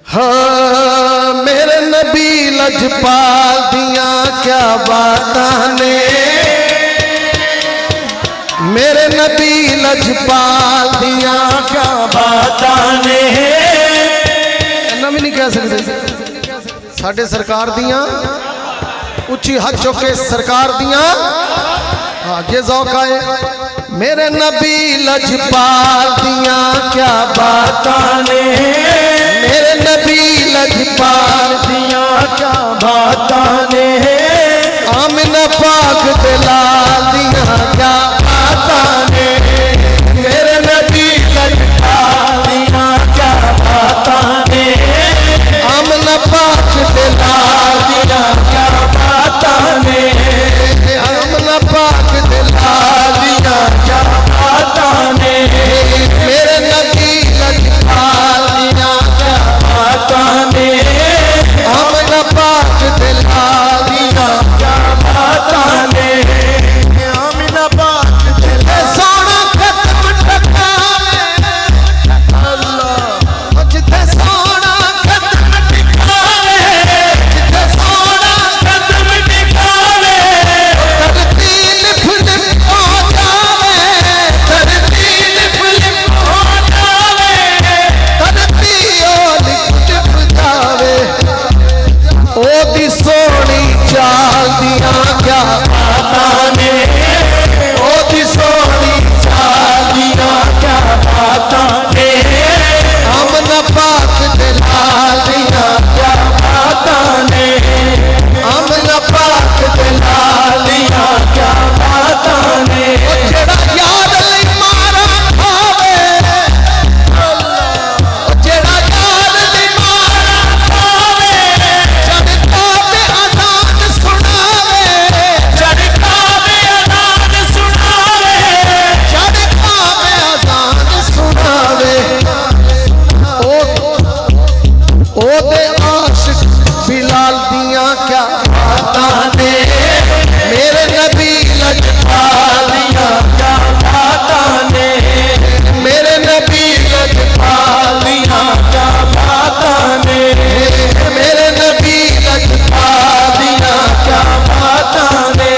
हाँ मेरे नबी लजपाल दिया क्या बातां ने, मेरे नबी लजपाल दिया क्या बातां ने। इन्ना भी नहीं कह सकते साडे सरकार दिया उच्ची हाथ चुके सरकार दिया। हाँ ये ज़ौक़ आए। मेरे नबी लजपाल दिया क्या बातां ने, मेरे नबी लजपाल दिया क्या बातां ने। आमिना पाक दे लाल दिया क्या बातां ने, मेरे नबी लजपाल दिया क्या बातां ने। आमिना पाक दे लाल दिया क्या बातां ने, आमिना पाक दे लाल दिया क्या बातां ने। मेरे नबी लजपाल दिया क्या बातां ने, आमिना पाक दे लाल दिया क्या बातां ने। आमिना पाक दे सोना खत्म टकावे अल्लाह, जिथे सोना खत्म टिकावे, जिथे सोना खत्म टिकावे। धरती लिप लिप हो जावे, धरती लिप लिप हो जावे, धरती ओ लिप लिप जावे। ओदी सोनी चाल दिया क्या बातां ने, ओदी सोनी चाल दिया क्या बातां ने। आमिना पाक दे लाल दिया क्या बातां ने, आमिना पाक दे लाल दिया क्या बातां ने। जेड़ा याद लई मारा खावे, जेड़ा याद लई मारा खावे। चढ़का पे अज़ान सुनावे, चढ़का पे अज़ान सुनावे, चढ़का पे अज़ान सुनावे। ओ दे आशिक बिलाल दिया क्या बातां ने, मेरे नबी लजपाल दिया क्या बातां ने। मेरे नबी लजपाल दिया क्या बातां ने, मेरे नबी लजपाल दिया क्या बातां ने।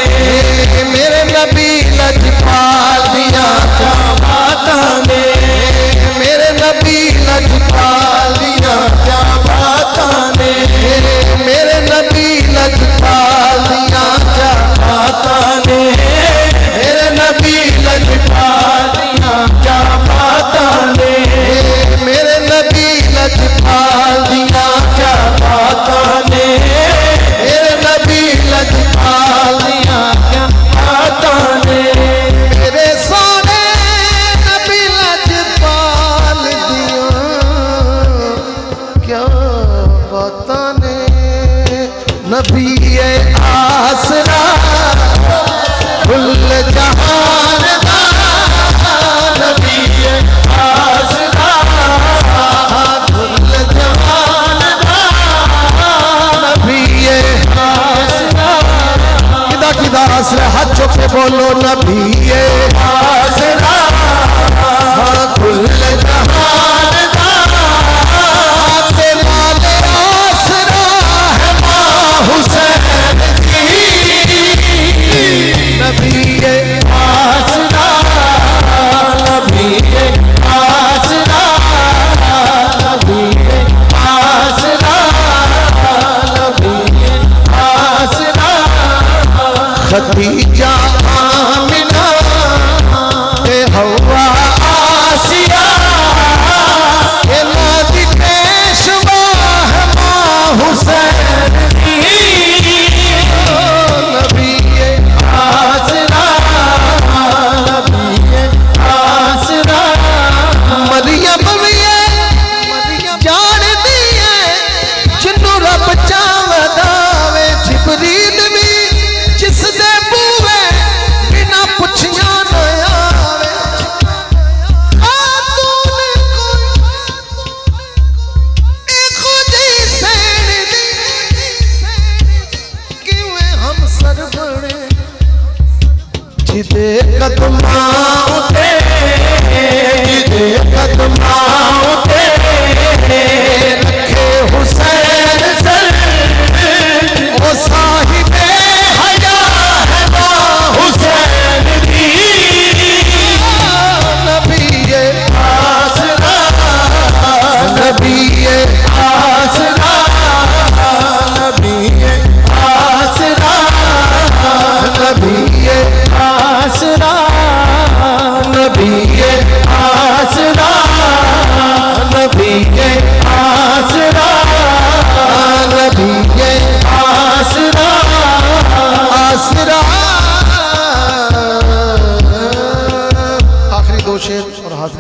मेरे नबी लजपाल दिया क्या बातां ने, मेरे नबी लजपाल दिया क्या बातां ने। मेरे नबी लजपाल दिया क्या बातां ने, मेरे नबी लजपाल दिया क्या बातां ने। मेरे नबी लजपाल दिया क्या बातां ने, मेरे नबी लजपाल दिया क्या बातां ने। मेरे सोने नबी लजपाल दिया क्या बातां ने। नबी आसरा कुल जहान दा, नबी आसरा कुल जहान दा। नबी आसरा किदा किदा आसरा हाथ चुक के बोलो। नबी आसरा कुल जहान दा, ते लाल आसरा है मां हुसैन की। नबी आसरा, नबी आसरा, नबी आसरा, नबी आसरा। खदीजा आमिना ते हवा आसिया, ये नादी पेशवा है मां हुसैन की। नबी आसरा, नबी आसरा। मरियम भी जान दी है जिन्नू रब चावदा वे। जिबरील भी जिस दे बूवे बिना पुछिया न आवे। खातून कोई इखो जी सैन दी, किवें हम सर बने जिदे कदमां